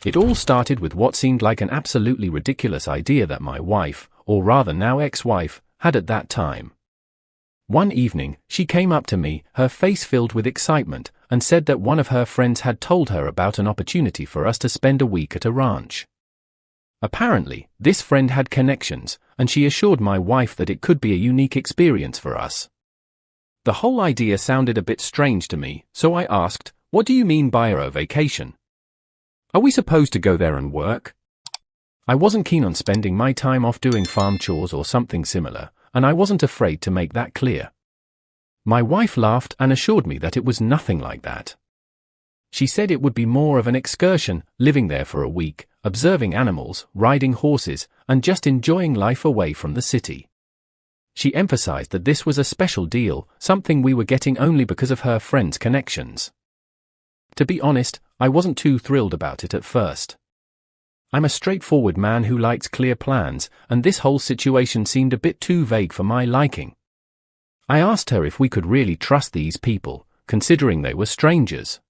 It all started with what seemed like an absolutely ridiculous idea that my wife, or rather now ex-wife, had at that time. One evening, she came up to me, her face filled with excitement, and said that one of her friends had told her about an opportunity for us to spend a week at a ranch. Apparently, this friend had connections, and she assured my wife that it could be a unique experience for us. The whole idea sounded a bit strange to me, so I asked, "What do you mean by a vacation? Are we supposed to go there and work?" I wasn't keen on spending my time off doing farm chores or something similar, and I wasn't afraid to make that clear. My wife laughed and assured me that it was nothing like that. She said it would be more of an excursion, living there for a week, observing animals, riding horses, and just enjoying life away from the city. She emphasized that this was a special deal, something we were getting only because of her friend's connections. To be honest, I wasn't too thrilled about it at first. I'm a straightforward man who likes clear plans, and this whole situation seemed a bit too vague for my liking. I asked her if we could really trust these people, considering they were strangers.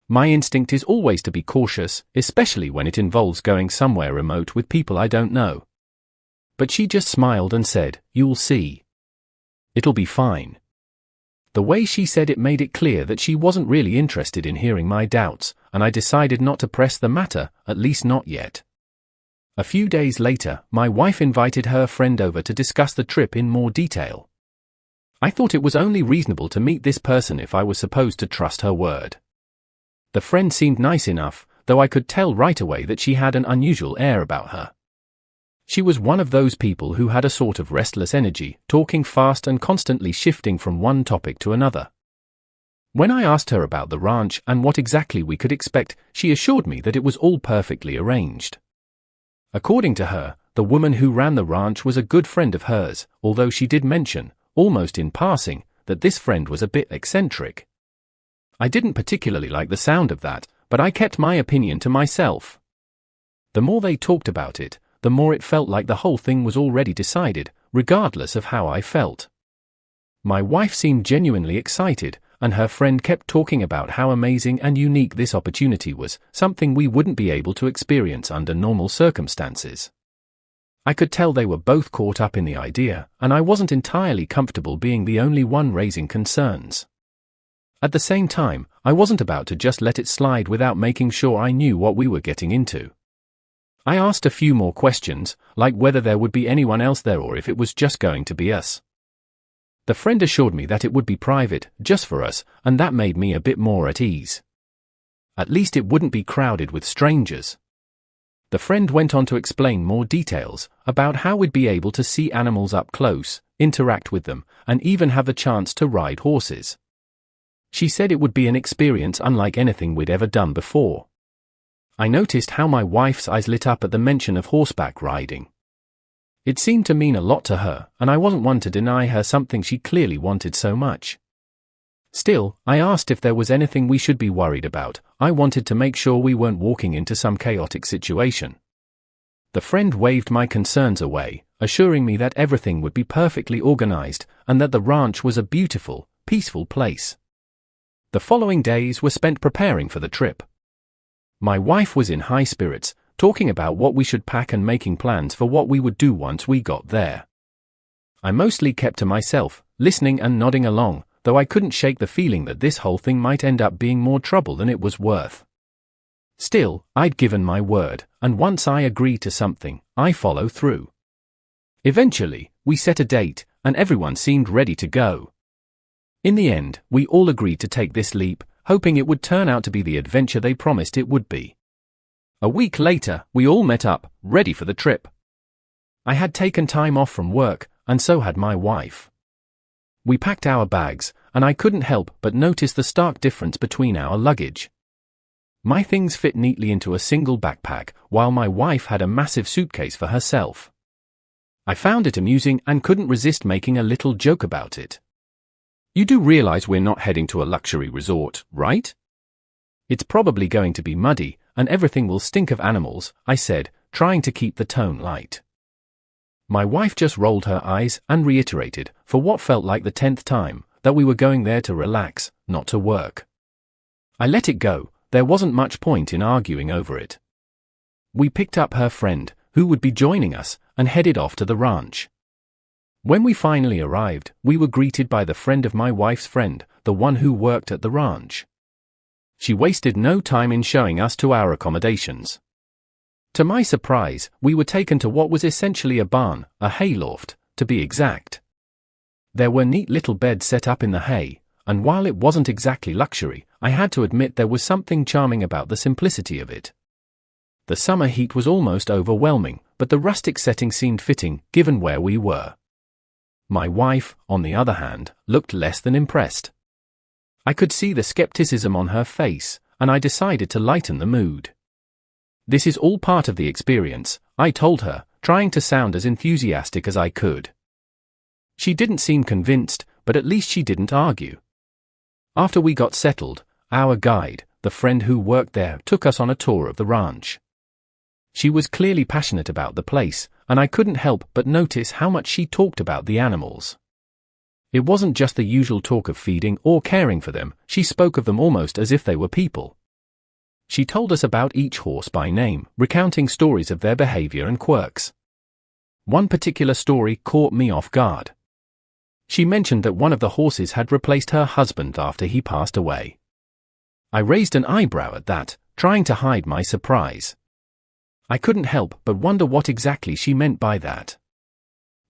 My instinct is always to be cautious, especially when it involves going somewhere remote with people I don't know. But she just smiled and said, "You'll see. It'll be fine." The way she said it made it clear that she wasn't really interested in hearing my doubts, and I decided not to press the matter, at least not yet. A few days later, my wife invited her friend over to discuss the trip in more detail. I thought it was only reasonable to meet this person if I was supposed to trust her word. The friend seemed nice enough, though I could tell right away that she had an unusual air about her. She was one of those people who had a sort of restless energy, talking fast and constantly shifting from one topic to another. When I asked her about the ranch and what exactly we could expect, she assured me that it was all perfectly arranged. According to her, the woman who ran the ranch was a good friend of hers, although she did mention, almost in passing, that this friend was a bit eccentric. I didn't particularly like the sound of that, but I kept my opinion to myself. The more they talked about it, the more it felt like the whole thing was already decided, regardless of how I felt. My wife seemed genuinely excited, and her friend kept talking about how amazing and unique this opportunity was, something we wouldn't be able to experience under normal circumstances. I could tell they were both caught up in the idea, and I wasn't entirely comfortable being the only one raising concerns. At the same time, I wasn't about to just let it slide without making sure I knew what we were getting into. I asked a few more questions, like whether there would be anyone else there or if it was just going to be us. The friend assured me that it would be private, just for us, and that made me a bit more at ease. At least it wouldn't be crowded with strangers. The friend went on to explain more details about how we'd be able to see animals up close, interact with them, and even have the chance to ride horses. She said it would be an experience unlike anything we'd ever done before. I noticed how my wife's eyes lit up at the mention of horseback riding. It seemed to mean a lot to her, and I wasn't one to deny her something she clearly wanted so much. Still, I asked if there was anything we should be worried about. I wanted to make sure we weren't walking into some chaotic situation. The friend waved my concerns away, assuring me that everything would be perfectly organized, and that the ranch was a beautiful, peaceful place. The following days were spent preparing for the trip. My wife was in high spirits, talking about what we should pack and making plans for what we would do once we got there. I mostly kept to myself, listening and nodding along, though I couldn't shake the feeling that this whole thing might end up being more trouble than it was worth. Still, I'd given my word, and once I agree to something, I follow through. Eventually, we set a date, and everyone seemed ready to go. In the end, we all agreed to take this leap, hoping it would turn out to be the adventure they promised it would be. A week later, we all met up, ready for the trip. I had taken time off from work, and so had my wife. We packed our bags, and I couldn't help but notice the stark difference between our luggage. My things fit neatly into a single backpack, while my wife had a massive suitcase for herself. I found it amusing and couldn't resist making a little joke about it. "You do realize we're not heading to a luxury resort, right? It's probably going to be muddy, and everything will stink of animals," I said, trying to keep the tone light. My wife just rolled her eyes and reiterated, for what felt like the 10th time, that we were going there to relax, not to work. I let it go. There wasn't much point in arguing over it. we picked up her friend, who would be joining us, and headed off to the ranch. When we finally arrived, we were greeted by the friend of my wife's friend, the one who worked at the ranch. She wasted no time in showing us to our accommodations. To my surprise, we were taken to what was essentially a barn, a hayloft, to be exact. There were neat little beds set up in the hay, and while it wasn't exactly luxury, I had to admit there was something charming about the simplicity of it. The summer heat was almost overwhelming, but the rustic setting seemed fitting, given where we were. My wife, on the other hand, looked less than impressed. I could see the skepticism on her face, and I decided to lighten the mood. "This is all part of the experience," I told her, trying to sound as enthusiastic as I could. She didn't seem convinced, but at least she didn't argue. After we got settled, our guide, the friend who worked there, took us on a tour of the ranch. She was clearly passionate about the place, and I couldn't help but notice how much she talked about the animals. It wasn't just the usual talk of feeding or caring for them, she spoke of them almost as if they were people. She told us about each horse by name, recounting stories of their behavior and quirks. One particular story caught me off guard. She mentioned that one of the horses had replaced her husband after he passed away. I raised an eyebrow at that, trying to hide my surprise. I couldn't help but wonder what exactly she meant by that.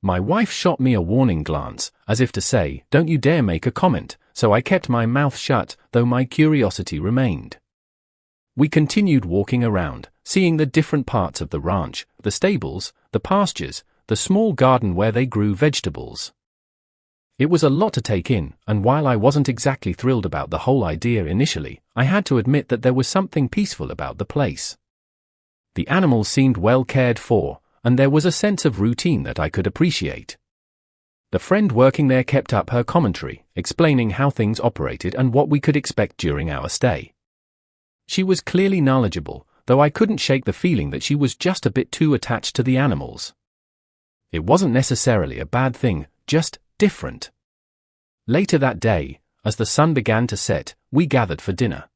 My wife shot me a warning glance, as if to say, "Don't you dare make a comment," so I kept my mouth shut, though my curiosity remained. We continued walking around, seeing the different parts of the ranch, the stables, the pastures, the small garden where they grew vegetables. It was a lot to take in, and while I wasn't exactly thrilled about the whole idea initially, I had to admit that there was something peaceful about the place. The animals seemed well cared for, and there was a sense of routine that I could appreciate. The friend working there kept up her commentary, explaining how things operated and what we could expect during our stay. She was clearly knowledgeable, though I couldn't shake the feeling that she was just a bit too attached to the animals. It wasn't necessarily a bad thing, just different. Later that day, as the sun began to set, we gathered for dinner.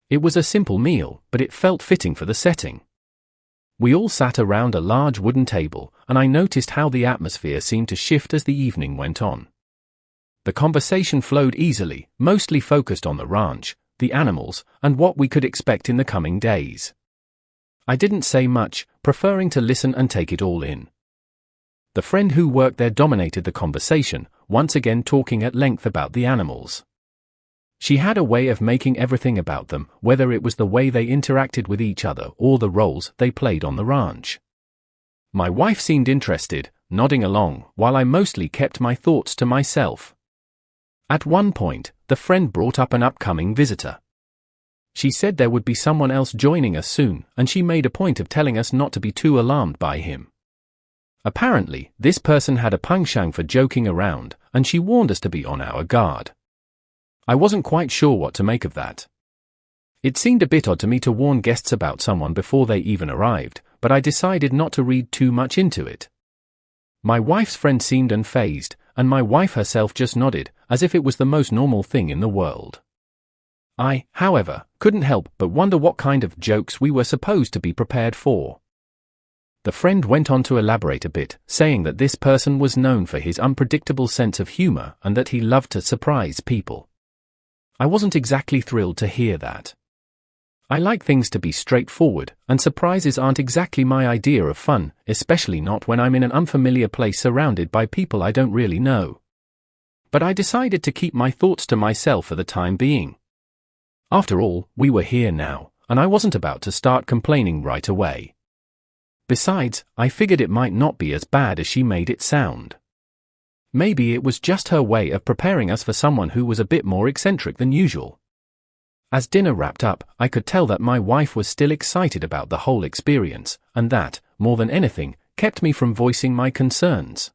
It was a simple meal, but it felt fitting for the setting. We all sat around a large wooden table, and I noticed how the atmosphere seemed to shift as the evening went on. The conversation flowed easily, mostly focused on the ranch, the animals, and what we could expect in the coming days. I didn't say much, preferring to listen and take it all in. The friend who worked there dominated the conversation, once again talking at length about the animals. She had a way of making everything about them, whether it was the way they interacted with each other or the roles they played on the ranch. My wife seemed interested, nodding along, while I mostly kept my thoughts to myself. At one point, the friend brought up an upcoming visitor. She said there would be someone else joining us soon, and she made a point of telling us not to be too alarmed by him. Apparently, this person had a penchant for joking around, and she warned us to be on our guard. I wasn't quite sure what to make of that. It seemed a bit odd to me to warn guests about someone before they even arrived, but I decided not to read too much into it. My wife's friend seemed unfazed, and my wife herself just nodded, as if it was the most normal thing in the world. I, however, couldn't help but wonder what kind of jokes we were supposed to be prepared for. The friend went on to elaborate a bit, saying that this person was known for his unpredictable sense of humor and that he loved to surprise people. I wasn't exactly thrilled to hear that. I like things to be straightforward, and surprises aren't exactly my idea of fun, especially not when I'm in an unfamiliar place surrounded by people I don't really know. But I decided to keep my thoughts to myself for the time being. After all, we were here now, and I wasn't about to start complaining right away. Besides, I figured it might not be as bad as she made it sound. Maybe it was just her way of preparing us for someone who was a bit more eccentric than usual. As dinner wrapped up, I could tell that my wife was still excited about the whole experience, and that, more than anything, kept me from voicing my concerns.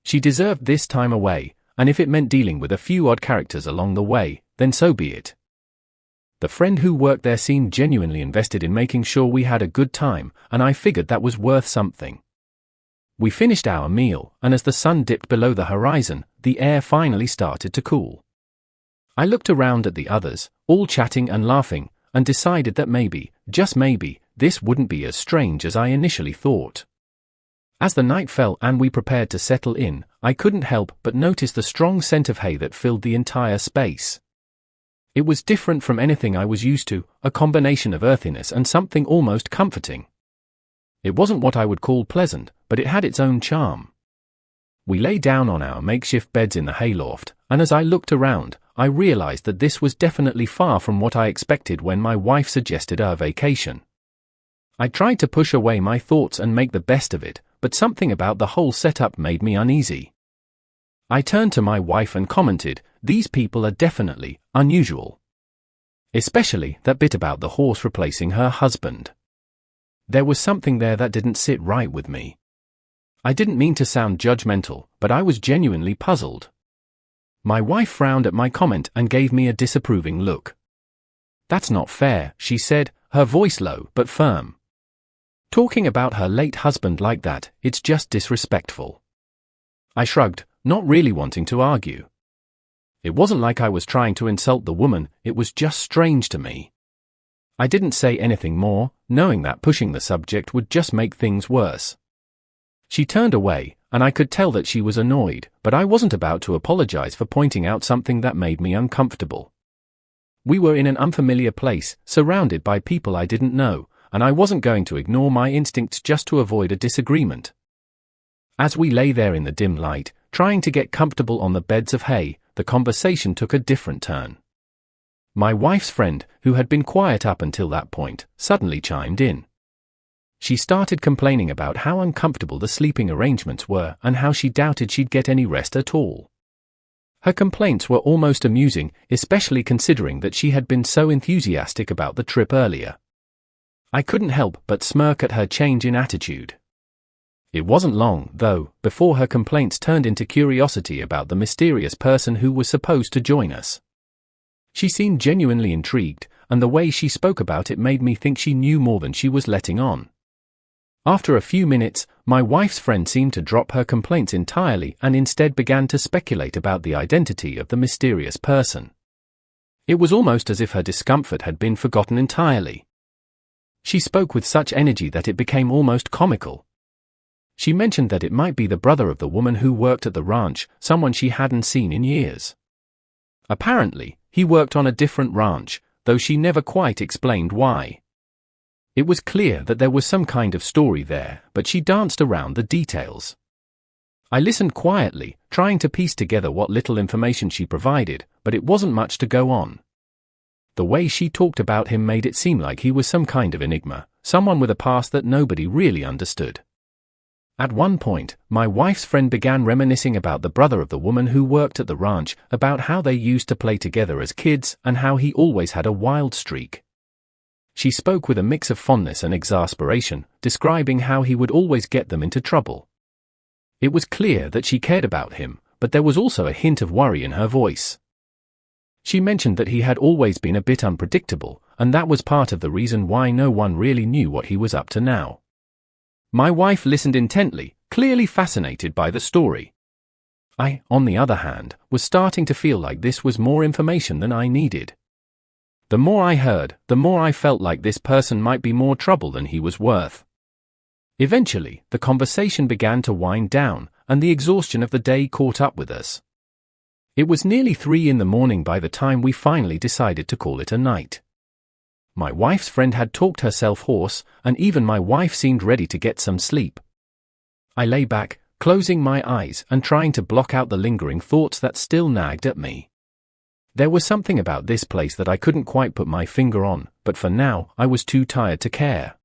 She deserved this time away, and if it meant dealing with a few odd characters along the way, then so be it. The friend who worked there seemed genuinely invested in making sure we had a good time, and I figured that was worth something. We finished our meal, and as the sun dipped below the horizon, the air finally started to cool. I looked around at the others, all chatting and laughing, and decided that maybe, just maybe, this wouldn't be as strange as I initially thought. As the night fell and we prepared to settle in, I couldn't help but notice the strong scent of hay that filled the entire space. It was different from anything I was used to, a combination of earthiness and something almost comforting. It wasn't what I would call pleasant, but it had its own charm. We lay down on our makeshift beds in the hayloft, and as I looked around, I realized that this was definitely far from what I expected when my wife suggested our vacation. I tried to push away my thoughts and make the best of it, but something about the whole setup made me uneasy. I turned to my wife and commented, "These people are definitely unusual." Especially that bit about the horse replacing her husband. There was something there that didn't sit right with me. I didn't mean to sound judgmental, but I was genuinely puzzled. My wife frowned at my comment and gave me a disapproving look. "That's not fair," she said, her voice low but firm. "Talking about her late husband like that, it's just disrespectful." I shrugged, not really wanting to argue. It wasn't like I was trying to insult the woman, it was just strange to me. I didn't say anything more, knowing that pushing the subject would just make things worse. She turned away, and I could tell that she was annoyed, but I wasn't about to apologize for pointing out something that made me uncomfortable. We were in an unfamiliar place, surrounded by people I didn't know, and I wasn't going to ignore my instincts just to avoid a disagreement. As we lay there in the dim light, trying to get comfortable on the beds of hay, the conversation took a different turn. My wife's friend, who had been quiet up until that point, suddenly chimed in. She started complaining about how uncomfortable the sleeping arrangements were and how she doubted she'd get any rest at all. Her complaints were almost amusing, especially considering that she had been so enthusiastic about the trip earlier. I couldn't help but smirk at her change in attitude. It wasn't long, though, before her complaints turned into curiosity about the mysterious person who was supposed to join us. She seemed genuinely intrigued, and the way she spoke about it made me think she knew more than she was letting on. After a few minutes, my wife's friend seemed to drop her complaints entirely and instead began to speculate about the identity of the mysterious person. It was almost as if her discomfort had been forgotten entirely. She spoke with such energy that it became almost comical. She mentioned that it might be the brother of the woman who worked at the ranch, someone she hadn't seen in years. Apparently, he worked on a different ranch, though she never quite explained why. It was clear that there was some kind of story there, but she danced around the details. I listened quietly, trying to piece together what little information she provided, but it wasn't much to go on. The way she talked about him made it seem like he was some kind of enigma, someone with a past that nobody really understood. At one point, my wife's friend began reminiscing about the brother of the woman who worked at the ranch, about how they used to play together as kids and how he always had a wild streak. She spoke with a mix of fondness and exasperation, describing how he would always get them into trouble. It was clear that she cared about him, but there was also a hint of worry in her voice. She mentioned that he had always been a bit unpredictable, and that was part of the reason why no one really knew what he was up to now. My wife listened intently, clearly fascinated by the story. I, on the other hand, was starting to feel like this was more information than I needed. The more I heard, the more I felt like this person might be more trouble than he was worth. Eventually, the conversation began to wind down, and the exhaustion of the day caught up with us. It was nearly 3 a.m. by the time we finally decided to call it a night. My wife's friend had talked herself hoarse, and even my wife seemed ready to get some sleep. I lay back, closing my eyes and trying to block out the lingering thoughts that still nagged at me. There was something about this place that I couldn't quite put my finger on, but for now, I was too tired to care.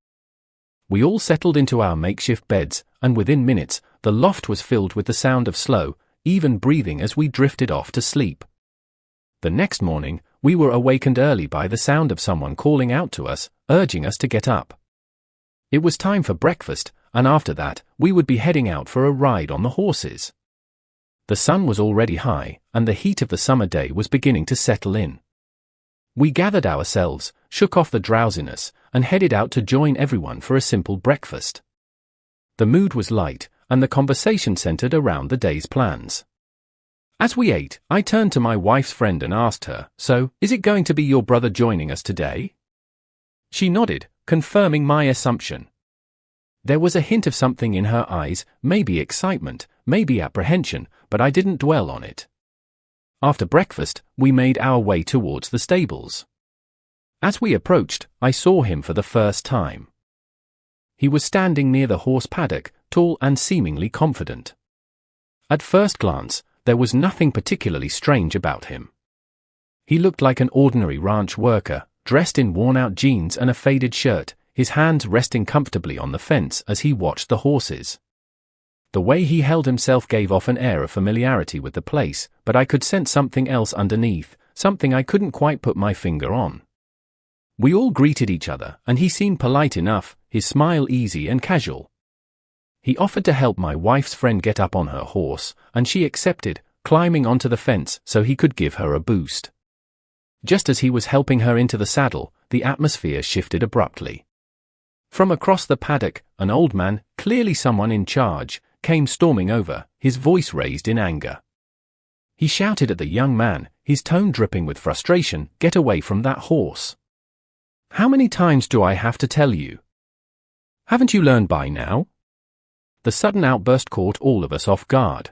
We all settled into our makeshift beds, and within minutes, the loft was filled with the sound of slow, even breathing as we drifted off to sleep. The next morning, we were awakened early by the sound of someone calling out to us, urging us to get up. It was time for breakfast, and after that, we would be heading out for a ride on the horses. The sun was already high, and the heat of the summer day was beginning to settle in. We gathered ourselves, shook off the drowsiness, and headed out to join everyone for a simple breakfast. The mood was light, and the conversation centered around the day's plans. As we ate, I turned to my wife's friend and asked her, "So, is it going to be your brother joining us today?" She nodded, confirming my assumption. There was a hint of something in her eyes, maybe excitement, maybe apprehension, but I didn't dwell on it. After breakfast, we made our way towards the stables. As we approached, I saw him for the first time. He was standing near the horse paddock, tall and seemingly confident. At first glance, there was nothing particularly strange about him. He looked like an ordinary ranch worker, dressed in worn-out jeans and a faded shirt, his hands resting comfortably on the fence as he watched the horses. The way he held himself gave off an air of familiarity with the place, but I could sense something else underneath, something I couldn't quite put my finger on. We all greeted each other, and he seemed polite enough, his smile easy and casual. He offered to help my wife's friend get up on her horse, and she accepted, climbing onto the fence so he could give her a boost. Just as he was helping her into the saddle, the atmosphere shifted abruptly. From across the paddock, an old man, clearly someone in charge, came storming over, his voice raised in anger. He shouted at the young man, his tone dripping with frustration, "Get away from that horse. How many times do I have to tell you? Haven't you learned by now?" The sudden outburst caught all of us off guard.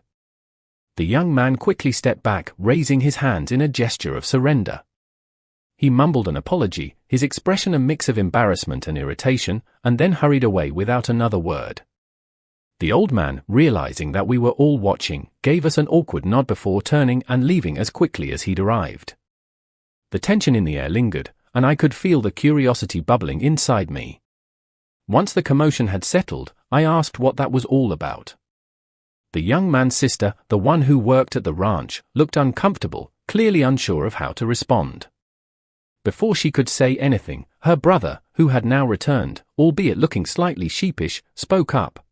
The young man quickly stepped back, raising his hands in a gesture of surrender. He mumbled an apology, his expression a mix of embarrassment and irritation, and then hurried away without another word. The old man, realizing that we were all watching, gave us an awkward nod before turning and leaving as quickly as he'd arrived. The tension in the air lingered, and I could feel the curiosity bubbling inside me. Once the commotion had settled, I asked what that was all about. The young man's sister, the one who worked at the ranch, looked uncomfortable, clearly unsure of how to respond. Before she could say anything, her brother, who had now returned, albeit looking slightly sheepish, spoke up.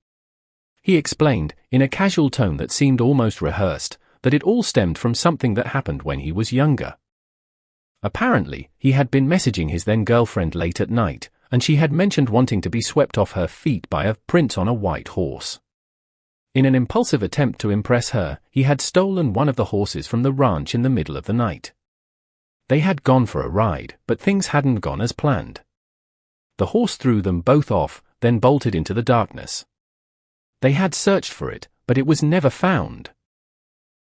He explained, in a casual tone that seemed almost rehearsed, that it all stemmed from something that happened when he was younger. Apparently, he had been messaging his then-girlfriend late at night, and she had mentioned wanting to be swept off her feet by a prince on a white horse. In an impulsive attempt to impress her, he had stolen one of the horses from the ranch in the middle of the night. They had gone for a ride, but things hadn't gone as planned. The horse threw them both off, then bolted into the darkness. They had searched for it, but it was never found.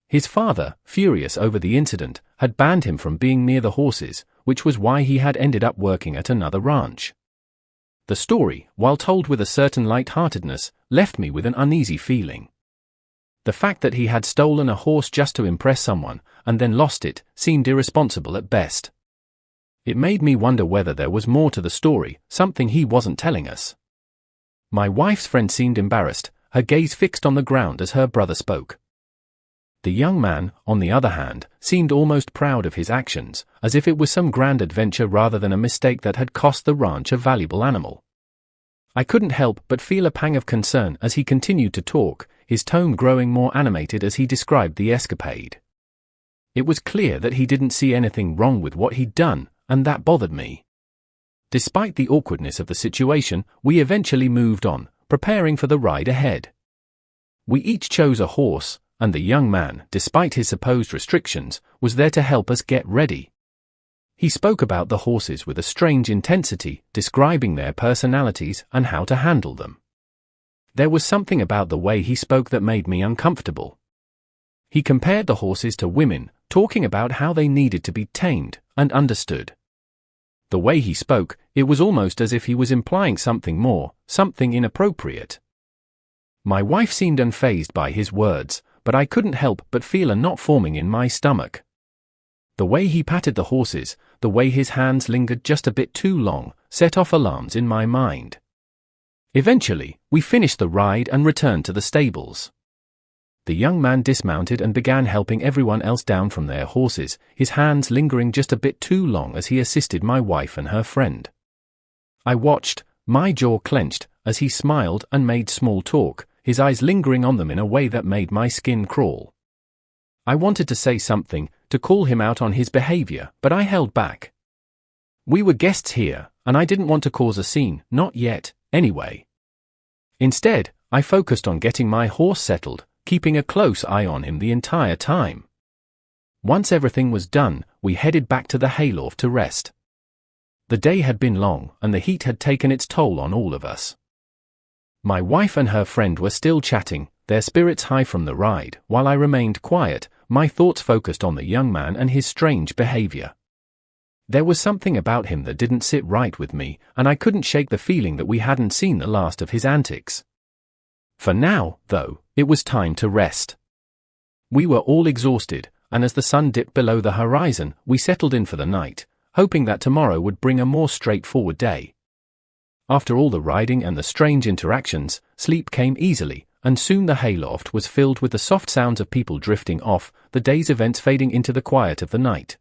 His father, furious over the incident, had banned him from being near the horses, which was why he had ended up working at another ranch. The story, while told with a certain light-heartedness, left me with an uneasy feeling. The fact that he had stolen a horse just to impress someone, and then lost it, seemed irresponsible at best. It made me wonder whether there was more to the story, something he wasn't telling us. My wife's friend seemed embarrassed, her gaze fixed on the ground as her brother spoke. The young man, on the other hand, seemed almost proud of his actions, as if it was some grand adventure rather than a mistake that had cost the ranch a valuable animal. I couldn't help but feel a pang of concern as he continued to talk, his tone growing more animated as he described the escapade. It was clear that he didn't see anything wrong with what he'd done, and that bothered me. Despite the awkwardness of the situation, we eventually moved on, preparing for the ride ahead. We each chose a horse, and the young man, despite his supposed restrictions, was there to help us get ready. He spoke about the horses with a strange intensity, describing their personalities and how to handle them. There was something about the way he spoke that made me uncomfortable. He compared the horses to women, talking about how they needed to be tamed and understood. The way he spoke, it was almost as if he was implying something more, something inappropriate. My wife seemed unfazed by his words, but I couldn't help but feel a knot forming in my stomach. The way he patted the horses, the way his hands lingered just a bit too long, set off alarms in my mind. Eventually, we finished the ride and returned to the stables. The young man dismounted and began helping everyone else down from their horses, his hands lingering just a bit too long as he assisted my wife and her friend. I watched, my jaw clenched, as he smiled and made small talk, his eyes lingering on them in a way that made my skin crawl. I wanted to say something, to call him out on his behavior, but I held back. We were guests here, and I didn't want to cause a scene, not yet, anyway. Instead, I focused on getting my horse settled, keeping a close eye on him the entire time. Once everything was done, we headed back to the hayloft to rest. The day had been long, and the heat had taken its toll on all of us. My wife and her friend were still chatting, their spirits high from the ride, while I remained quiet, my thoughts focused on the young man and his strange behavior. There was something about him that didn't sit right with me, and I couldn't shake the feeling that we hadn't seen the last of his antics. For now, though, it was time to rest. We were all exhausted, and as the sun dipped below the horizon, we settled in for the night, hoping that tomorrow would bring a more straightforward day. After all the riding and the strange interactions, sleep came easily, and soon the hayloft was filled with the soft sounds of people drifting off, the day's events fading into the quiet of the night.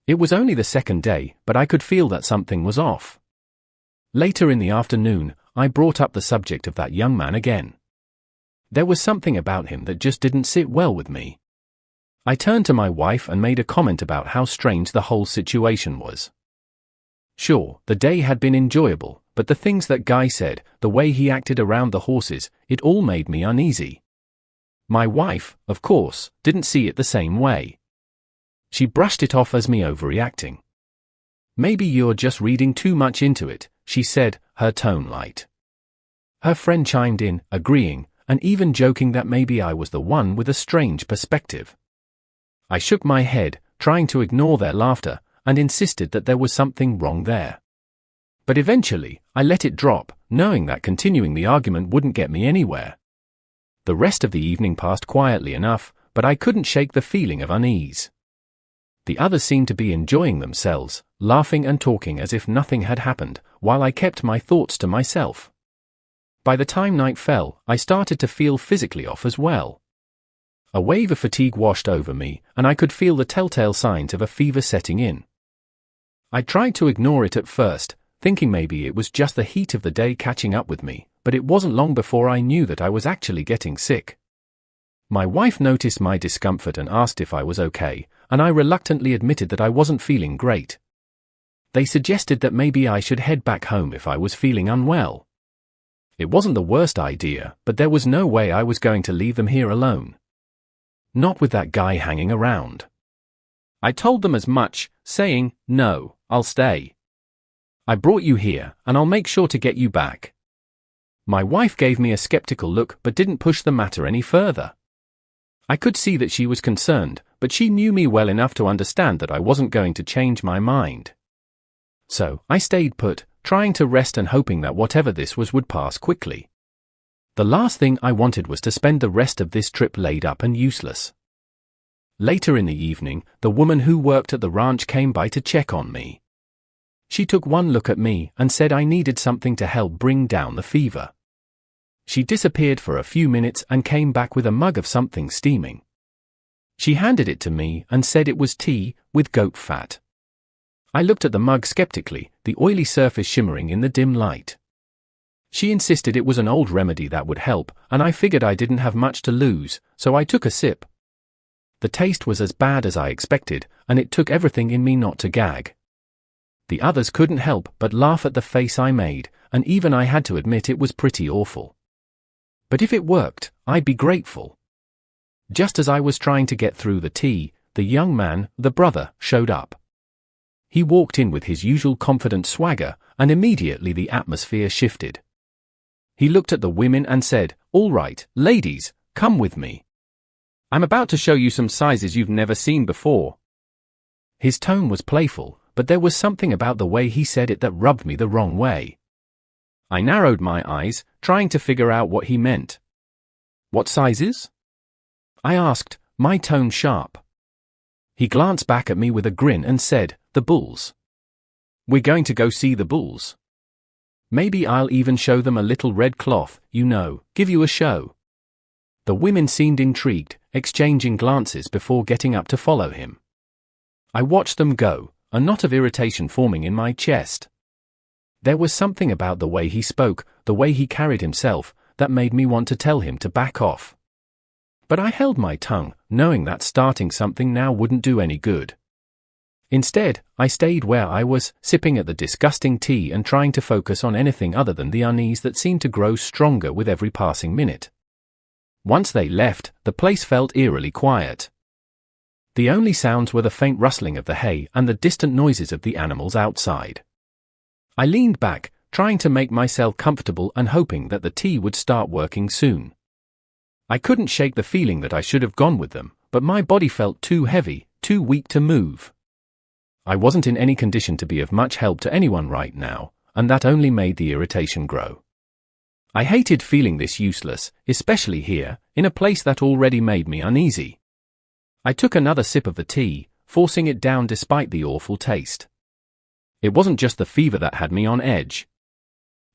It was only the second day, but I could feel that something was off. Later in the afternoon, I brought up the subject of that young man again. There was something about him that just didn't sit well with me. I turned to my wife and made a comment about how strange the whole situation was. Sure, the day had been enjoyable, but the things that Guy said, the way he acted around the horses, it all made me uneasy. My wife, of course, didn't see it the same way. She brushed it off as me overreacting. "Maybe you're just reading too much into it," she said, her tone light. Her friend chimed in, agreeing, and even joking that maybe I was the one with a strange perspective. I shook my head, trying to ignore their laughter, and insisted that there was something wrong there. But eventually, I let it drop, knowing that continuing the argument wouldn't get me anywhere. The rest of the evening passed quietly enough, but I couldn't shake the feeling of unease. The others seemed to be enjoying themselves, laughing and talking as if nothing had happened, while I kept my thoughts to myself. By the time night fell, I started to feel physically off as well. A wave of fatigue washed over me, and I could feel the telltale signs of a fever setting in. I tried to ignore it at first, thinking maybe it was just the heat of the day catching up with me, but it wasn't long before I knew that I was actually getting sick. My wife noticed my discomfort and asked if I was okay, and I reluctantly admitted that I wasn't feeling great. They suggested that maybe I should head back home if I was feeling unwell. It wasn't the worst idea, but there was no way I was going to leave them here alone. Not with that guy hanging around. I told them as much, saying, "No, I'll stay. I brought you here, and I'll make sure to get you back." My wife gave me a skeptical look but didn't push the matter any further. I could see that she was concerned, but she knew me well enough to understand that I wasn't going to change my mind. So, I stayed put, trying to rest and hoping that whatever this was would pass quickly. The last thing I wanted was to spend the rest of this trip laid up and useless. Later in the evening, the woman who worked at the ranch came by to check on me. She took one look at me and said I needed something to help bring down the fever. She disappeared for a few minutes and came back with a mug of something steaming. She handed it to me and said it was tea with goat fat. I looked at the mug skeptically, the oily surface shimmering in the dim light. She insisted it was an old remedy that would help, and I figured I didn't have much to lose, so I took a sip. The taste was as bad as I expected, and it took everything in me not to gag. The others couldn't help but laugh at the face I made, and even I had to admit it was pretty awful. But if it worked, I'd be grateful. Just as I was trying to get through the tea, the young man, the brother, showed up. He walked in with his usual confident swagger, and immediately the atmosphere shifted. He looked at the women and said, "All right, ladies, come with me. I'm about to show you some sizes you've never seen before." His tone was playful, but there was something about the way he said it that rubbed me the wrong way. I narrowed my eyes, trying to figure out what he meant. "What sizes?" I asked, my tone sharp. He glanced back at me with a grin and said, "The bulls. We're going to go see the bulls. Maybe I'll even show them a little red cloth, give you a show." The women seemed intrigued, exchanging glances before getting up to follow him. I watched them go, a knot of irritation forming in my chest. There was something about the way he spoke, the way he carried himself, that made me want to tell him to back off. But I held my tongue, knowing that starting something now wouldn't do any good. Instead, I stayed where I was, sipping at the disgusting tea and trying to focus on anything other than the unease that seemed to grow stronger with every passing minute. Once they left, the place felt eerily quiet. The only sounds were the faint rustling of the hay and the distant noises of the animals outside. I leaned back, trying to make myself comfortable and hoping that the tea would start working soon. I couldn't shake the feeling that I should have gone with them, but my body felt too heavy, too weak to move. I wasn't in any condition to be of much help to anyone right now, and that only made the irritation grow. I hated feeling this useless, especially here, in a place that already made me uneasy. I took another sip of the tea, forcing it down despite the awful taste. It wasn't just the fever that had me on edge.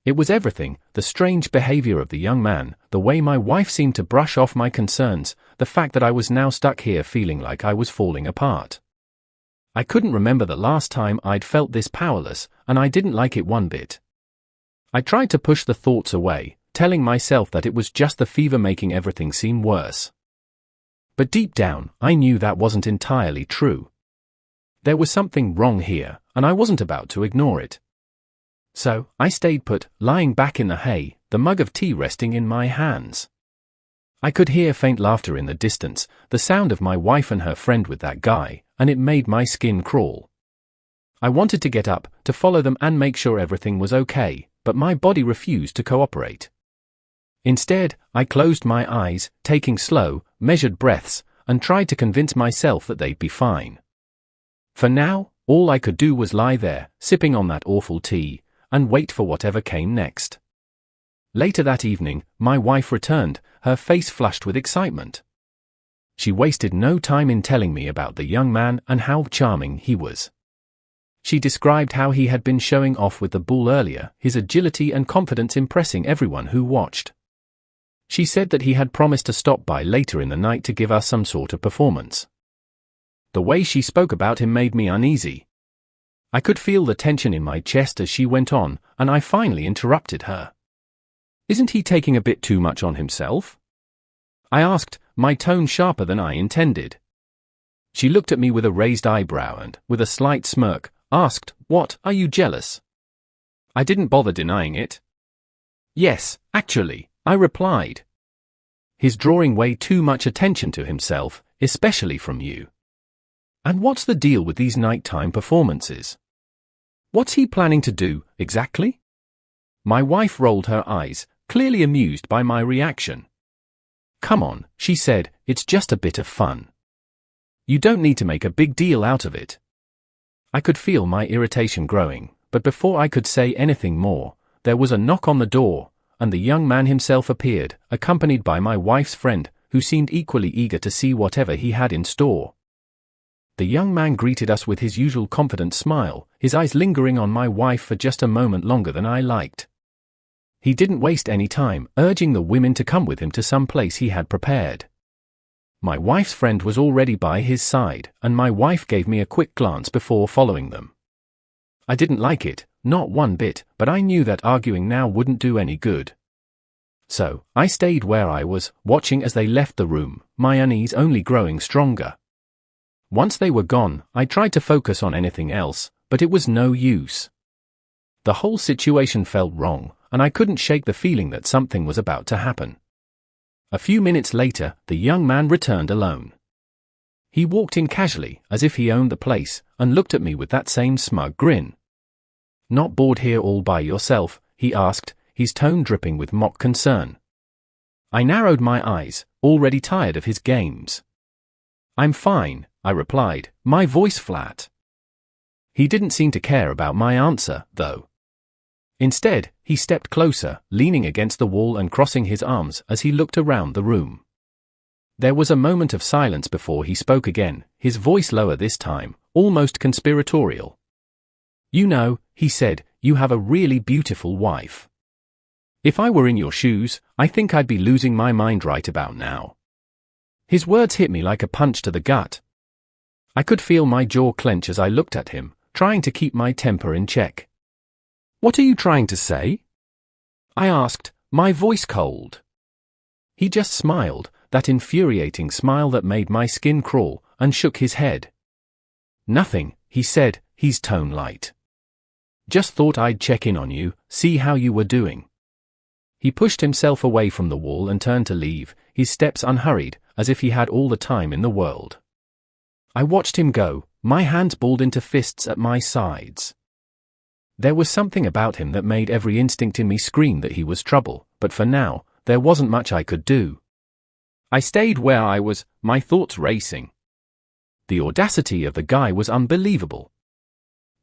It was everything, the strange behavior of the young man, the way my wife seemed to brush off my concerns, the fact that I was now stuck here feeling like I was falling apart. I couldn't remember the last time I'd felt this powerless, and I didn't like it one bit. I tried to push the thoughts away, telling myself that it was just the fever making everything seem worse. But deep down, I knew that wasn't entirely true. There was something wrong here, and I wasn't about to ignore it. So, I stayed put, lying back in the hay, the mug of tea resting in my hands. I could hear faint laughter in the distance, the sound of my wife and her friend with that guy, and it made my skin crawl. I wanted to get up, to follow them and make sure everything was okay, but my body refused to cooperate. Instead, I closed my eyes, taking slow, measured breaths, and tried to convince myself that they'd be fine. For now, all I could do was lie there, sipping on that awful tea, and wait for whatever came next. Later that evening, my wife returned, her face flushed with excitement. She wasted no time in telling me about the young man and how charming he was. She described how he had been showing off with the bull earlier, his agility and confidence impressing everyone who watched. She said that he had promised to stop by later in the night to give us some sort of performance. The way she spoke about him made me uneasy. I could feel the tension in my chest as she went on, and I finally interrupted her. "Isn't he taking a bit too much on himself?" I asked, my tone sharper than I intended. She looked at me with a raised eyebrow and, with a slight smirk, asked, "What, are you jealous?" I didn't bother denying it. "Yes, actually," I replied. "He's drawing way too much attention to himself, especially from you. And what's the deal with these nighttime performances? What's he planning to do, exactly?" My wife rolled her eyes, clearly amused by my reaction. "Come on," she said, "it's just a bit of fun. You don't need to make a big deal out of it." I could feel my irritation growing, but before I could say anything more, there was a knock on the door, and the young man himself appeared, accompanied by my wife's friend, who seemed equally eager to see whatever he had in store. The young man greeted us with his usual confident smile, his eyes lingering on my wife for just a moment longer than I liked. He didn't waste any time, urging the women to come with him to some place he had prepared. My wife's friend was already by his side, and my wife gave me a quick glance before following them. I didn't like it, not one bit, but I knew that arguing now wouldn't do any good. So, I stayed where I was, watching as they left the room, my unease only growing stronger. Once they were gone, I tried to focus on anything else, but it was no use. The whole situation felt wrong, and I couldn't shake the feeling that something was about to happen. A few minutes later, the young man returned alone. He walked in casually, as if he owned the place, and looked at me with that same smug grin. "Not bored here all by yourself?" he asked, his tone dripping with mock concern. I narrowed my eyes, already tired of his games. "I'm fine," I replied, my voice flat. He didn't seem to care about my answer, though. Instead, he stepped closer, leaning against the wall and crossing his arms as he looked around the room. There was a moment of silence before he spoke again, his voice lower this time, almost conspiratorial. "You know," he said, "you have a really beautiful wife. If I were in your shoes, I think I'd be losing my mind right about now." His words hit me like a punch to the gut. I could feel my jaw clench as I looked at him, trying to keep my temper in check. "What are you trying to say?" I asked, my voice cold. He just smiled, that infuriating smile that made my skin crawl, and shook his head. "Nothing," he said, his tone light. "Just thought I'd check in on you, see how you were doing." He pushed himself away from the wall and turned to leave, his steps unhurried, as if he had all the time in the world. I watched him go, my hands balled into fists at my sides. There was something about him that made every instinct in me scream that he was trouble, but for now, there wasn't much I could do. I stayed where I was, my thoughts racing. The audacity of the guy was unbelievable.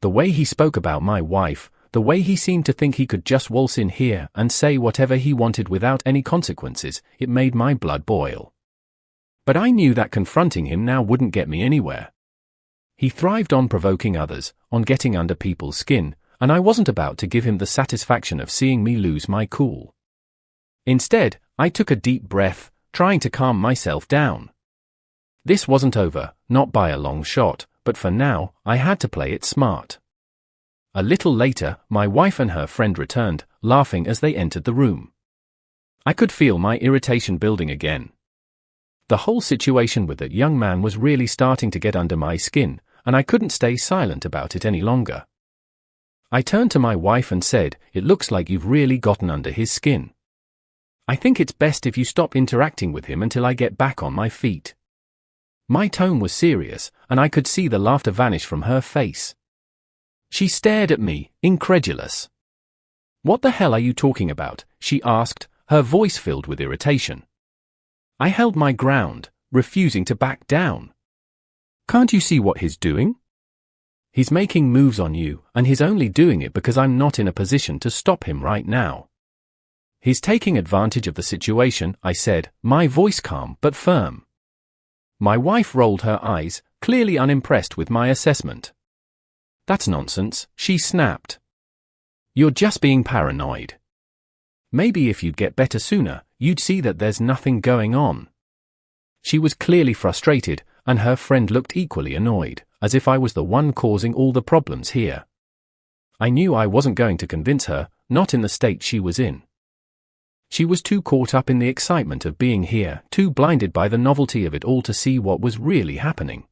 The way he spoke about my wife, the way he seemed to think he could just waltz in here and say whatever he wanted without any consequences, it made my blood boil. But I knew that confronting him now wouldn't get me anywhere. He thrived on provoking others, on getting under people's skin, and I wasn't about to give him the satisfaction of seeing me lose my cool. Instead, I took a deep breath, trying to calm myself down. This wasn't over, not by a long shot, but for now, I had to play it smart. A little later, my wife and her friend returned, laughing as they entered the room. I could feel my irritation building again. The whole situation with that young man was really starting to get under my skin, and I couldn't stay silent about it any longer. I turned to my wife and said, "It looks like you've really gotten under his skin. I think it's best if you stop interacting with him until I get back on my feet." My tone was serious, and I could see the laughter vanish from her face. She stared at me, incredulous. "What the hell are you talking about?" she asked, her voice filled with irritation. I held my ground, refusing to back down. "Can't you see what he's doing? He's making moves on you, and he's only doing it because I'm not in a position to stop him right now. He's taking advantage of the situation," I said, my voice calm but firm. My wife rolled her eyes, clearly unimpressed with my assessment. "That's nonsense," she snapped. "You're just being paranoid. Maybe if you'd get better sooner, you'd see that there's nothing going on." She was clearly frustrated, and her friend looked equally annoyed, as if I was the one causing all the problems here. I knew I wasn't going to convince her, not in the state she was in. She was too caught up in the excitement of being here, too blinded by the novelty of it all to see what was really happening.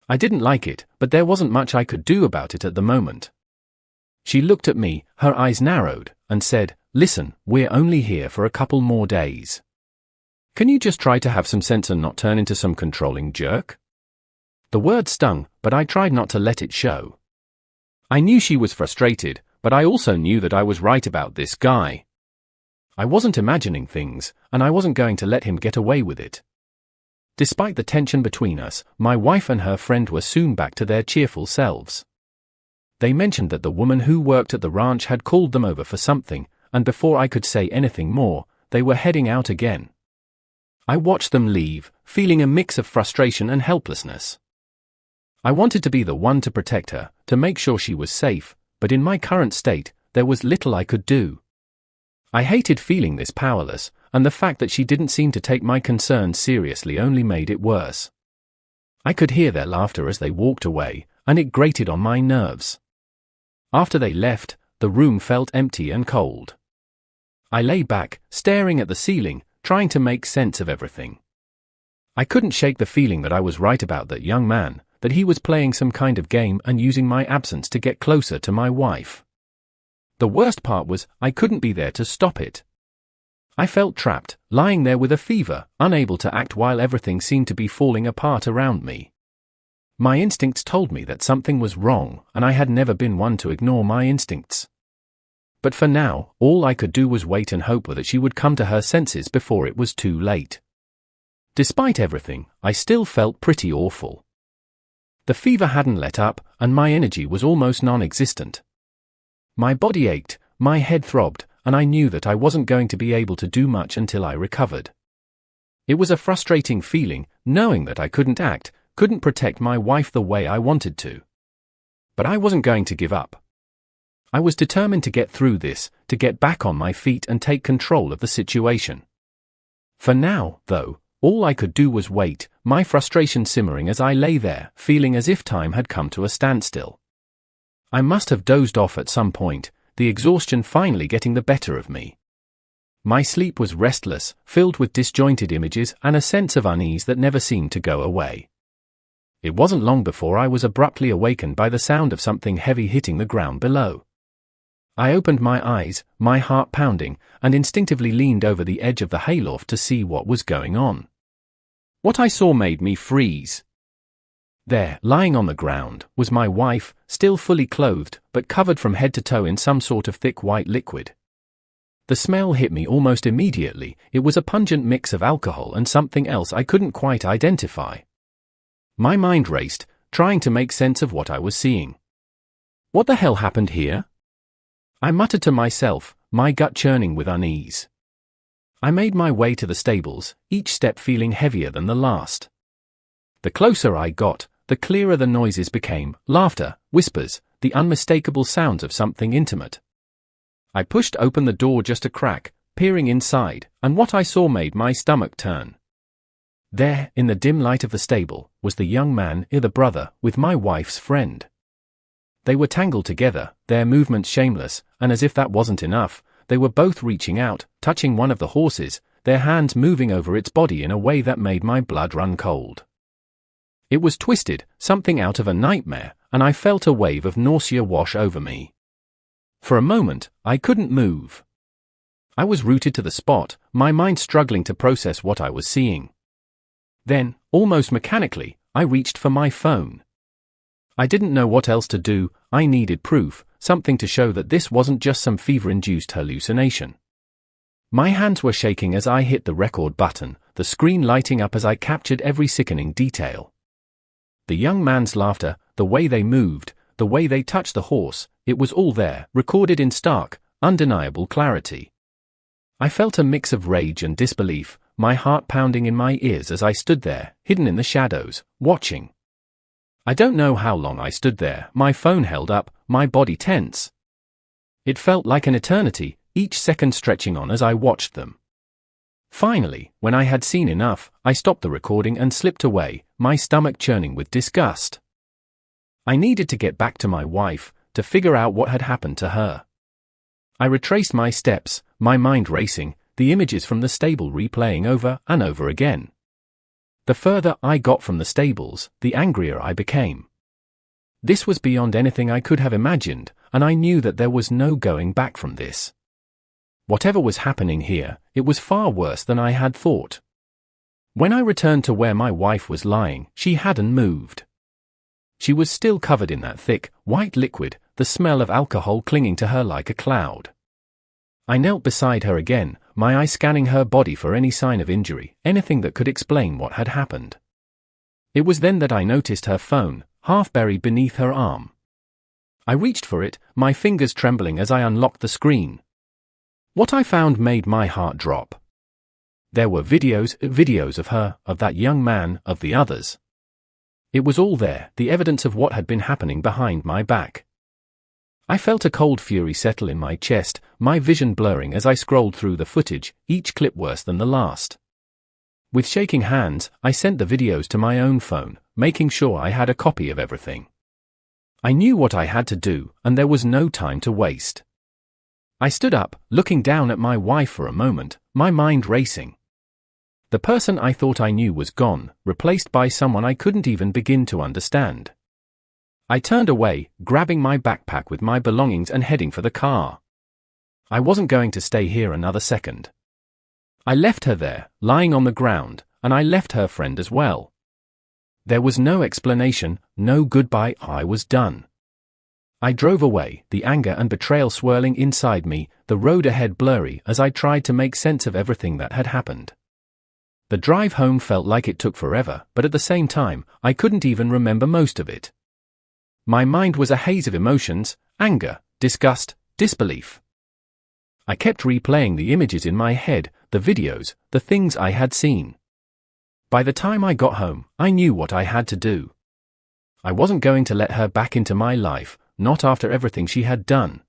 I didn't like it, but there wasn't much I could do about it at the moment. She looked at me, her eyes narrowed, and said, "Listen, we're only here for a couple more days. Can you just try to have some sense and not turn into some controlling jerk?" The word stung, but I tried not to let it show. I knew she was frustrated, but I also knew that I was right about this guy. I wasn't imagining things, and I wasn't going to let him get away with it. Despite the tension between us, my wife and her friend were soon back to their cheerful selves. They mentioned that the woman who worked at the ranch had called them over for something, and before I could say anything more, they were heading out again. I watched them leave, feeling a mix of frustration and helplessness. I wanted to be the one to protect her, to make sure she was safe, but in my current state, there was little I could do. I hated feeling this powerless, and the fact that she didn't seem to take my concerns seriously only made it worse. I could hear their laughter as they walked away, and it grated on my nerves. After they left, the room felt empty and cold. I lay back, staring at the ceiling, trying to make sense of everything. I couldn't shake the feeling that I was right about that young man, that he was playing some kind of game and using my absence to get closer to my wife. The worst part was, I couldn't be there to stop it. I felt trapped, lying there with a fever, unable to act while everything seemed to be falling apart around me. My instincts told me that something was wrong, and I had never been one to ignore my instincts. But for now, all I could do was wait and hope that she would come to her senses before it was too late. Despite everything, I still felt pretty awful. The fever hadn't let up, and my energy was almost non-existent. My body ached, my head throbbed, and I knew that I wasn't going to be able to do much until I recovered. It was a frustrating feeling, knowing that I couldn't act, couldn't protect my wife the way I wanted to. But I wasn't going to give up. I was determined to get through this, to get back on my feet and take control of the situation. For now, though, all I could do was wait, my frustration simmering as I lay there, feeling as if time had come to a standstill. I must have dozed off at some point, the exhaustion finally getting the better of me. My sleep was restless, filled with disjointed images and a sense of unease that never seemed to go away. It wasn't long before I was abruptly awakened by the sound of something heavy hitting the ground below. I opened my eyes, my heart pounding, and instinctively leaned over the edge of the hayloft to see what was going on. What I saw made me freeze. There, lying on the ground, was my wife, still fully clothed, but covered from head to toe in some sort of thick white liquid. The smell hit me almost immediately. It was a pungent mix of alcohol and something else I couldn't quite identify. My mind raced, trying to make sense of what I was seeing. What the hell happened here? I muttered to myself, my gut churning with unease. I made my way to the stables, each step feeling heavier than the last. The closer I got, the clearer the noises became, laughter, whispers, the unmistakable sounds of something intimate. I pushed open the door just a crack, peering inside, and what I saw made my stomach turn. There, in the dim light of the stable, was the young man, the brother, with my wife's friend. They were tangled together, their movements shameless, and as if that wasn't enough, they were both reaching out, touching one of the horses, their hands moving over its body in a way that made my blood run cold. It was twisted, something out of a nightmare, and I felt a wave of nausea wash over me. For a moment, I couldn't move. I was rooted to the spot, my mind struggling to process what I was seeing. Then, almost mechanically, I reached for my phone. I didn't know what else to do. I needed proof, something to show that this wasn't just some fever-induced hallucination. My hands were shaking as I hit the record button, the screen lighting up as I captured every sickening detail. The young man's laughter, the way they moved, the way they touched the horse, it was all there, recorded in stark, undeniable clarity. I felt a mix of rage and disbelief, my heart pounding in my ears as I stood there, hidden in the shadows, watching. I don't know how long I stood there, my phone held up, my body tense. It felt like an eternity, each second stretching on as I watched them. Finally, when I had seen enough, I stopped the recording and slipped away, my stomach churning with disgust. I needed to get back to my wife, to figure out what had happened to her. I retraced my steps, my mind racing, the images from the stable replaying over and over again. The further I got from the stables, the angrier I became. This was beyond anything I could have imagined, and I knew that there was no going back from this. Whatever was happening here, it was far worse than I had thought. When I returned to where my wife was lying, she hadn't moved. She was still covered in that thick, white liquid, the smell of alcohol clinging to her like a cloud. I knelt beside her again, my eyes scanning her body for any sign of injury, anything that could explain what had happened. It was then that I noticed her phone, half buried beneath her arm. I reached for it, my fingers trembling as I unlocked the screen. What I found made my heart drop. There were videos of her, of that young man, of the others. It was all there, the evidence of what had been happening behind my back. I felt a cold fury settle in my chest, my vision blurring as I scrolled through the footage, each clip worse than the last. With shaking hands, I sent the videos to my own phone, making sure I had a copy of everything. I knew what I had to do, and there was no time to waste. I stood up, looking down at my wife for a moment, my mind racing. The person I thought I knew was gone, replaced by someone I couldn't even begin to understand. I turned away, grabbing my backpack with my belongings and heading for the car. I wasn't going to stay here another second. I left her there, lying on the ground, and I left her friend as well. There was no explanation, no goodbye, I was done. I drove away, the anger and betrayal swirling inside me, the road ahead blurry as I tried to make sense of everything that had happened. The drive home felt like it took forever, but at the same time, I couldn't even remember most of it. My mind was a haze of emotions, anger, disgust, disbelief. I kept replaying the images in my head, the videos, the things I had seen. By the time I got home, I knew what I had to do. I wasn't going to let her back into my life, not after everything she had done.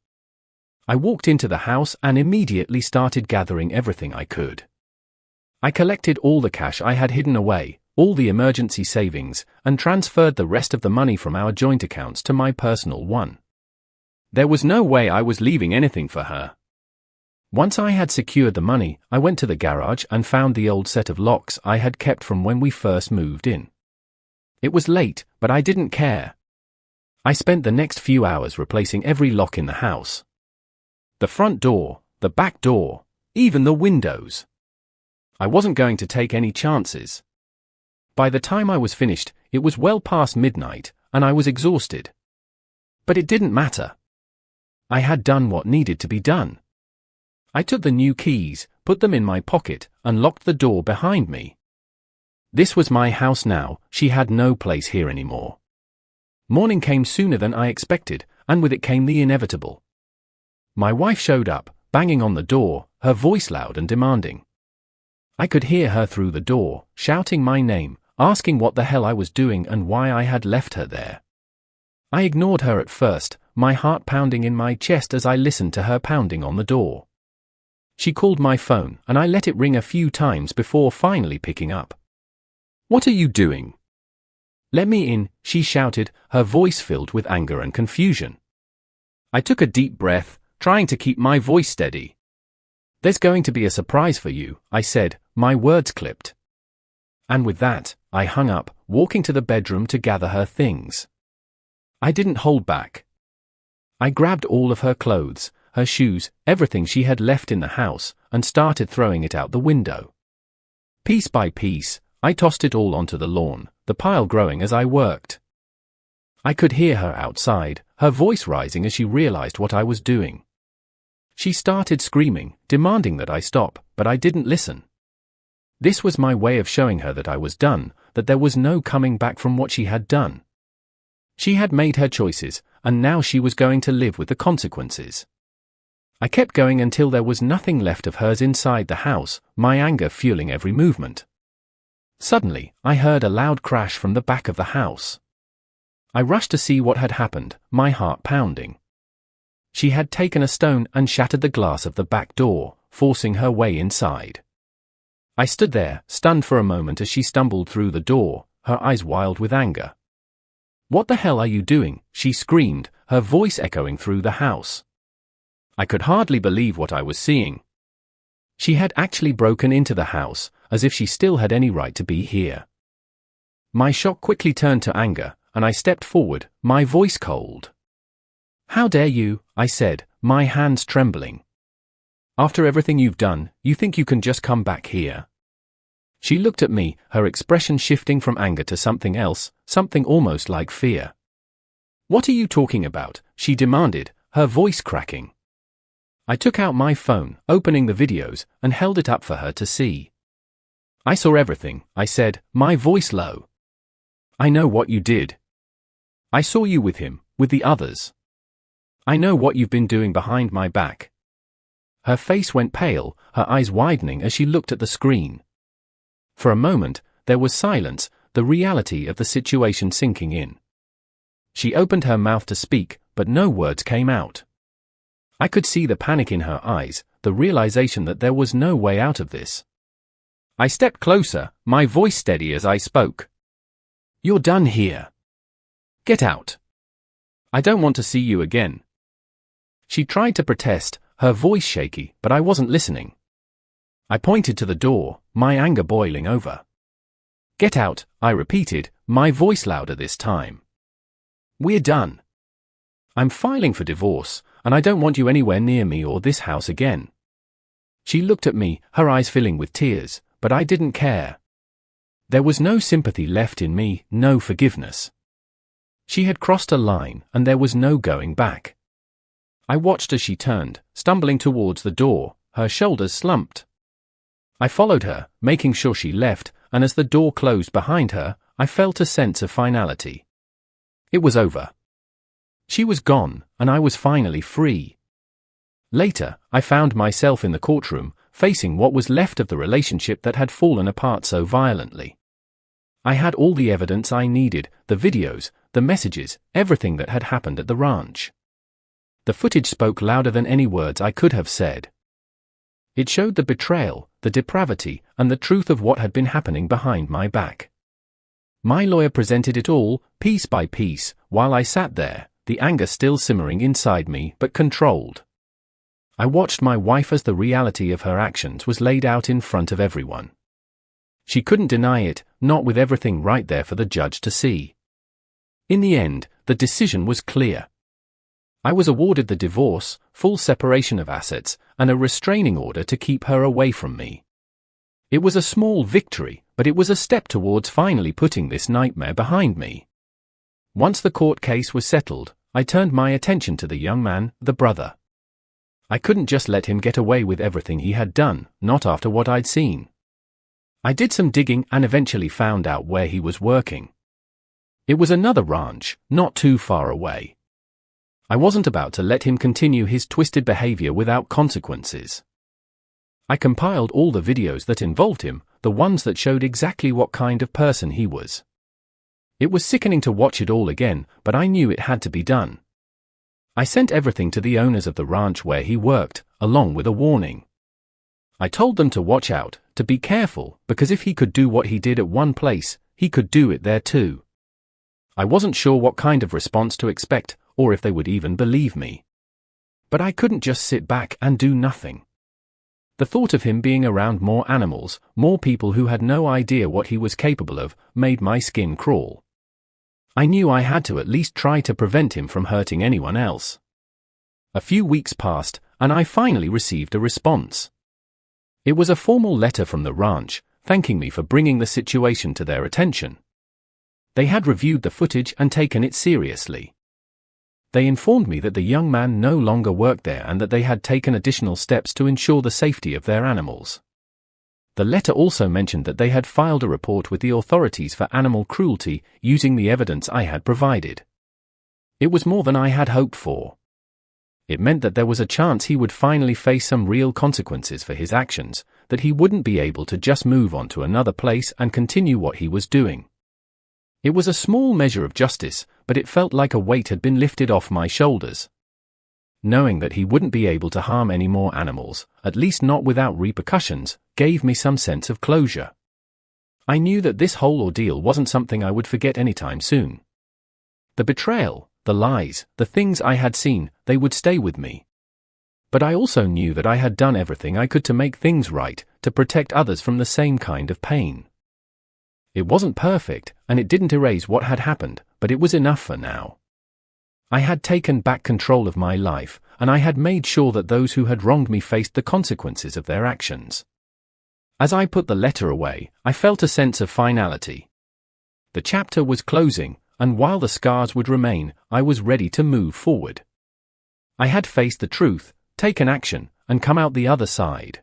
I walked into the house and immediately started gathering everything I could. I collected all the cash I had hidden away, all the emergency savings, and transferred the rest of the money from our joint accounts to my personal one. There was no way I was leaving anything for her. Once I had secured the money, I went to the garage and found the old set of locks I had kept from when we first moved in. It was late, but I didn't care. I spent the next few hours replacing every lock in the house. The front door, the back door, even the windows. I wasn't going to take any chances. By the time I was finished, it was well past midnight, and I was exhausted. But it didn't matter. I had done what needed to be done. I took the new keys, put them in my pocket, and locked the door behind me. This was my house now, she had no place here anymore. Morning came sooner than I expected, and with it came the inevitable. My wife showed up, banging on the door, her voice loud and demanding. I could hear her through the door, shouting my name, asking what the hell I was doing and why I had left her there. I ignored her at first, my heart pounding in my chest as I listened to her pounding on the door. She called my phone, and I let it ring a few times before finally picking up. "What are you doing?" "Let me in," she shouted, her voice filled with anger and confusion. I took a deep breath, trying to keep my voice steady. "There's going to be a surprise for you," I said, my words clipped. And with that, I hung up, walking to the bedroom to gather her things. I didn't hold back. I grabbed all of her clothes, her shoes, everything she had left in the house, and started throwing it out the window. Piece by piece, I tossed it all onto the lawn, the pile growing as I worked. I could hear her outside, her voice rising as she realized what I was doing. She started screaming, demanding that I stop, but I didn't listen. This was my way of showing her that I was done, that there was no coming back from what she had done. She had made her choices, and now she was going to live with the consequences. I kept going until there was nothing left of hers inside the house, my anger fueling every movement. Suddenly, I heard a loud crash from the back of the house. I rushed to see what had happened, my heart pounding. She had taken a stone and shattered the glass of the back door, forcing her way inside. I stood there, stunned for a moment as she stumbled through the door, her eyes wild with anger. "What the hell are you doing?" she screamed, her voice echoing through the house. I could hardly believe what I was seeing. She had actually broken into the house, as if she still had any right to be here. My shock quickly turned to anger, and I stepped forward, my voice cold. "How dare you?" I said, my hands trembling. "After everything you've done, you think you can just come back here?" She looked at me, her expression shifting from anger to something else, something almost like fear. "What are you talking about?" she demanded, her voice cracking. I took out my phone, opening the videos, and held it up for her to see. "I saw everything," I said, my voice low. "I know what you did. I saw you with him, with the others. I know what you've been doing behind my back." Her face went pale, her eyes widening as she looked at the screen. For a moment, there was silence, the reality of the situation sinking in. She opened her mouth to speak, but no words came out. I could see the panic in her eyes, the realization that there was no way out of this. I stepped closer, my voice steady as I spoke. "You're done here. Get out. I don't want to see you again." She tried to protest, her voice shaky, but I wasn't listening. I pointed to the door, my anger boiling over. "Get out," I repeated, my voice louder this time. "We're done. I'm filing for divorce, and I don't want you anywhere near me or this house again." She looked at me, her eyes filling with tears, but I didn't care. There was no sympathy left in me, no forgiveness. She had crossed a line, and there was no going back. I watched as she turned, stumbling towards the door, her shoulders slumped. I followed her, making sure she left, and as the door closed behind her, I felt a sense of finality. It was over. She was gone, and I was finally free. Later, I found myself in the courtroom, facing what was left of the relationship that had fallen apart so violently. I had all the evidence I needed, the videos, the messages, everything that had happened at the ranch. The footage spoke louder than any words I could have said. It showed the betrayal, the depravity, and the truth of what had been happening behind my back. My lawyer presented it all, piece by piece, while I sat there, the anger still simmering inside me but controlled. I watched my wife as the reality of her actions was laid out in front of everyone. She couldn't deny it, not with everything right there for the judge to see. In the end, the decision was clear. I was awarded the divorce, full separation of assets, and a restraining order to keep her away from me. It was a small victory, but it was a step towards finally putting this nightmare behind me. Once the court case was settled, I turned my attention to the young man, the brother. I couldn't just let him get away with everything he had done, not after what I'd seen. I did some digging and eventually found out where he was working. It was another ranch, not too far away. I wasn't about to let him continue his twisted behavior without consequences. I compiled all the videos that involved him, the ones that showed exactly what kind of person he was. It was sickening to watch it all again, but I knew it had to be done. I sent everything to the owners of the ranch where he worked, along with a warning. I told them to watch out, to be careful, because if he could do what he did at one place, he could do it there too. I wasn't sure what kind of response to expect, or if they would even believe me. But I couldn't just sit back and do nothing. The thought of him being around more animals, more people who had no idea what he was capable of, made my skin crawl. I knew I had to at least try to prevent him from hurting anyone else. A few weeks passed, and I finally received a response. It was a formal letter from the ranch, thanking me for bringing the situation to their attention. They had reviewed the footage and taken it seriously. They informed me that the young man no longer worked there and that they had taken additional steps to ensure the safety of their animals. The letter also mentioned that they had filed a report with the authorities for animal cruelty using the evidence I had provided. It was more than I had hoped for. It meant that there was a chance he would finally face some real consequences for his actions, that he wouldn't be able to just move on to another place and continue what he was doing. It was a small measure of justice, but it felt like a weight had been lifted off my shoulders. Knowing that he wouldn't be able to harm any more animals, at least not without repercussions, gave me some sense of closure. I knew that this whole ordeal wasn't something I would forget anytime soon. The betrayal, the lies, the things I had seen, they would stay with me. But I also knew that I had done everything I could to make things right, to protect others from the same kind of pain. It wasn't perfect, and it didn't erase what had happened, but it was enough for now. I had taken back control of my life, and I had made sure that those who had wronged me faced the consequences of their actions. As I put the letter away, I felt a sense of finality. The chapter was closing, and while the scars would remain, I was ready to move forward. I had faced the truth, taken action, and come out the other side.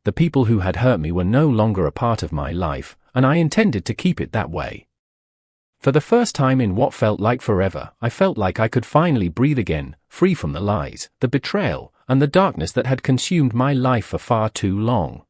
The people who had hurt me were no longer a part of my life, and I intended to keep it that way. For the first time in what felt like forever, I felt like I could finally breathe again, free from the lies, the betrayal, and the darkness that had consumed my life for far too long.